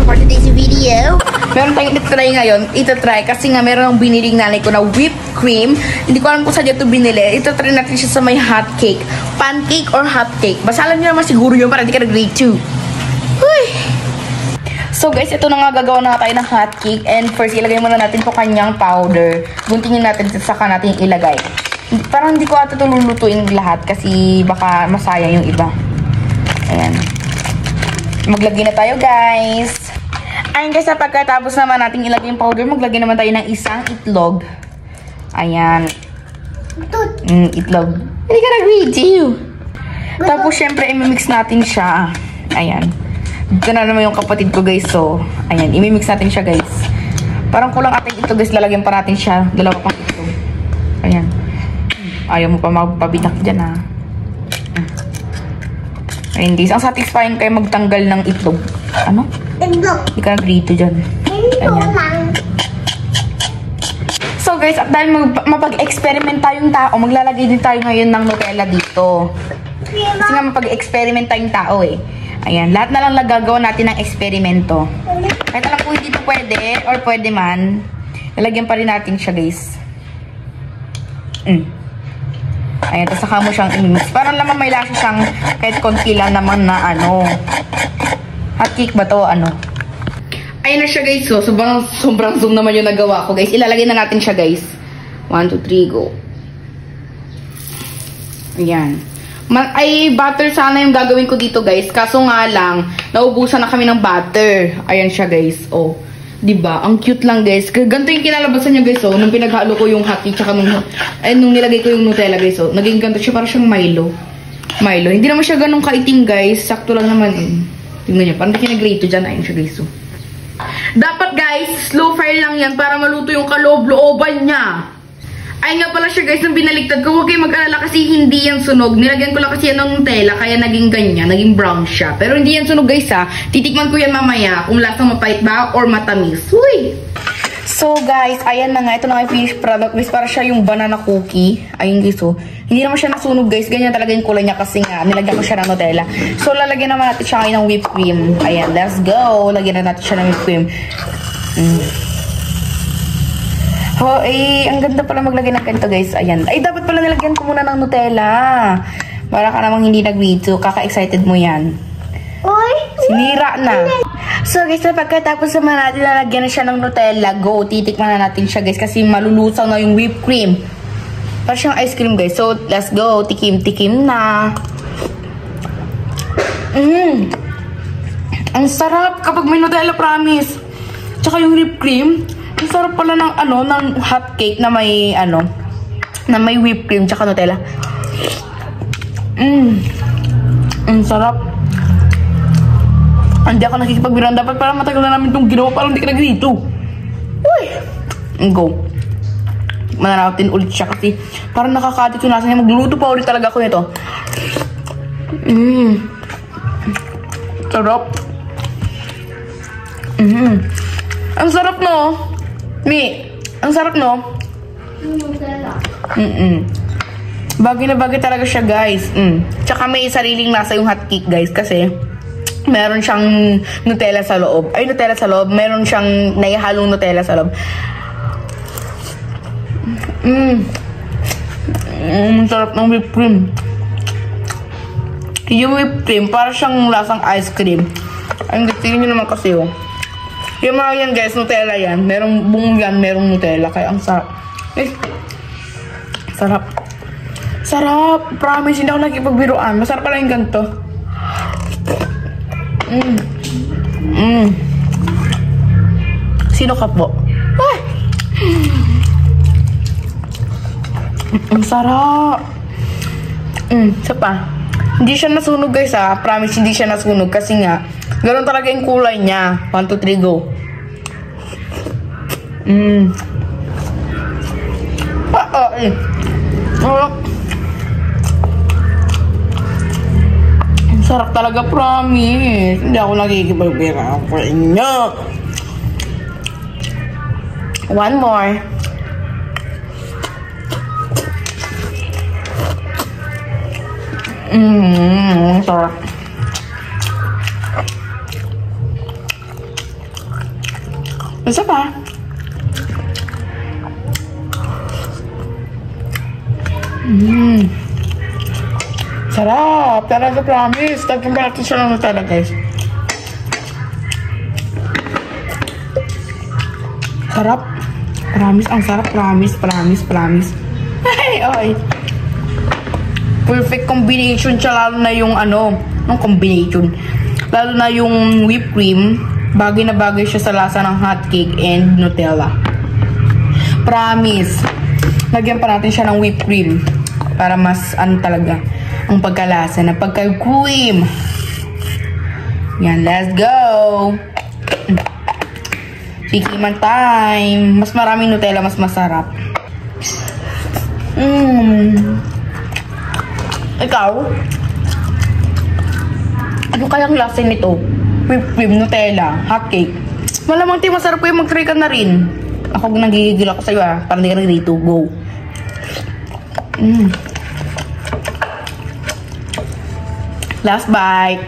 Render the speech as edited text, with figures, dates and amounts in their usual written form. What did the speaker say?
for today's video. Meron tayong itry ngayon. Itatry kasi nga meron ang biniling nanay ko na whipped cream. Hindi ko alam kung saan ito binili. Itatry natin siya sa may hot cake. Pancake or hot cake. Basta alam nyo naman siguro yun para hindi ka nag-grade 2. Uy! So guys, ito na nga gagawa na tayo ng hot cake. And first, ilagay muna natin to kanyang powder. Guntingin natin saka natin ilagay. Parang hindi ko ata ito lulutuin lahat kasi baka masayang yung iba. Ayan. Maglagay na tayo guys. Ayun guys, pagkatapos naman natin ilagay yung powder, maglagay naman tayo ng isang itlog. Ayan. Itlog. Hindi ka nag-review. Tapos syempre, imimix natin siya. Ayan. Dito na naman yung kapatid ko guys. So, ayan. Imimix natin siya guys. Parang kulang ating ito guys. Lalagyan pa natin siya. Dalawa pang itlog. Ayan. Ayaw mo pa magpabitak dyan ha. Ayun guys. Ang satisfying kayo magtanggal ng itlog. Ano? Hindi ka nag-rito dyan. Ayan. So guys, dahil mapag-experiment tayong tao, maglalagay din tayo ngayon ng Nutella dito. Kasi nga mapag-experiment tayong tao eh. Ayan, lahat na lang nagagawa natin ng eksperimento. Kahit alam kung hindi ito pwede, or pwede man, lalagyan pa rin natin siya guys. Ayan, tapos saka mo siyang imimix. Parang naman may lasa siyang kahit konti lang naman na ano. Hot cake ba to? Ano? Ayan na siya guys. So, sobrang zoom naman yung nagawa ko guys. Ilalagay na natin siya guys. 1, 2, 3, go. Ayan. Ay, butter sana yung gagawin ko dito guys. Kaso nga lang, naubusan na kami ng butter. Ayan siya guys. Oh, diba? Ang cute lang guys. Ganito yung kinalabasan niya guys. Oh, nung pinaghalo ko yung hot cake tsaka nung nilagay ko yung Nutella guys. Oh, naging ganito siya. Parang siyang Milo. Milo. Hindi naman siya ganun kaiting guys. Sakto lang naman eh. Tingnan niyo. Parang kinag-grate dyan. Ayan siya guys. Oh. Dapat guys, slow fire lang yan para maluto yung kaloob-looban niya. Ay nga pala siya guys, nung binaligtad ko, huwag kayo mag-alala kasi hindi yan sunog. Nilagyan ko lang kasi yan ng Nutella, kaya naging ganyan, naging brown siya. Pero hindi yan sunog guys ha. Titikman ko yan mamaya kung lasang mapait ba or matamis. Uy! So guys, ayan na nga. Ito na nga yung finished product guys. Para siya yung banana cookie. Ayun guys oh. Hindi naman siya nasunog guys. Ganyan talaga yung kulay niya kasi nga nilagyan ko siya ng Nutella. So lalagyan naman natin siya ngayon ng whipped cream. Ayan, let's go. Lagyan na natin siya ng whipped cream. Oh, ang ganda pala maglagay ng ganito guys. Ayan. Ay, dapat pala nilagyan ko muna ng Nutella. Para ka namang hindi nag-video. Kaka-excited mo yan. Oy! Sinira na. So guys, pagkatapos naman natin nalagyan na siya ng Nutella, go, titikman na natin siya guys. Kasi malulusaw na yung whipped cream. Para siyang ice cream guys. So, let's go. Tikim-tikim na. Ang sarap kapag may Nutella, promise. Tsaka yung whipped cream. Ang sarap pala ng ng hot cake na may na may whipped cream tsaka Nutella. Ang sarap. Hindi ako nakikipagbiruan. Dapat parang matagal na namin itong ginawa. Parang hindi ka nag-rito. Uy! Go. Mananatin ulit siya kasi parang nakakatit yung nasa niya. Magluluto pa ulit talaga ako nito. Sarap. Ang sarap no? Mi, ang sarap no? Bagay na bagay talaga siya guys. Tsaka may sariling lasa yung hot cake guys kasi meron siyang Nutella sa loob. Ay, Nutella sa loob. Meron siyang naihalong Nutella sa loob. Sarap ng whipped cream. Yung whipped cream, para siyang lasang ice cream. Ang tingin nyo naman kasi oh. Yung mga yan guys, Nutella yan. Merong buong yan, merong Nutella. Kaya ang sarap. Sarap. Sarap. Promise, hindi ako nakipagbiruan. Masarap pala yung ganito. Sino ka po? Ay! Ang sarap. Isa pa. Hindi siya nasunog guys ha. Promise, hindi siya nasunog. Kasi nga, ganoon talaga yung kulay niya. 1, 2, 3, go. Ang sarap talaga, promise. Hindi ako nakikipagbira sa inyo. One more. Sarap. Basta pa. Sarap. Talaga promise. Tatlong natin siya lang Nutella guys. Sarap. Promise. Ang sarap. Promise. Ay, ay. Perfect combination siya. Lalo na yung yung combination. Lalo na yung whipped cream. Bagay na bagay siya sa lasa ng hotcake and Nutella. Promise. Lagyan pa natin siya ng whipped cream. Para mas talaga ang pagkalasa na pagka-cream. Yan, let's go. Tikiman time. Mas maraming Nutella, mas masarap. Ikaw? Ano kayang lasa nito? Whipped cream, Nutella, hotcake. Malamang masarap ko yung mag-try ka na rin. Ako nagigigil ako sa'yo Parang di ka rin dito. Go. Last bite.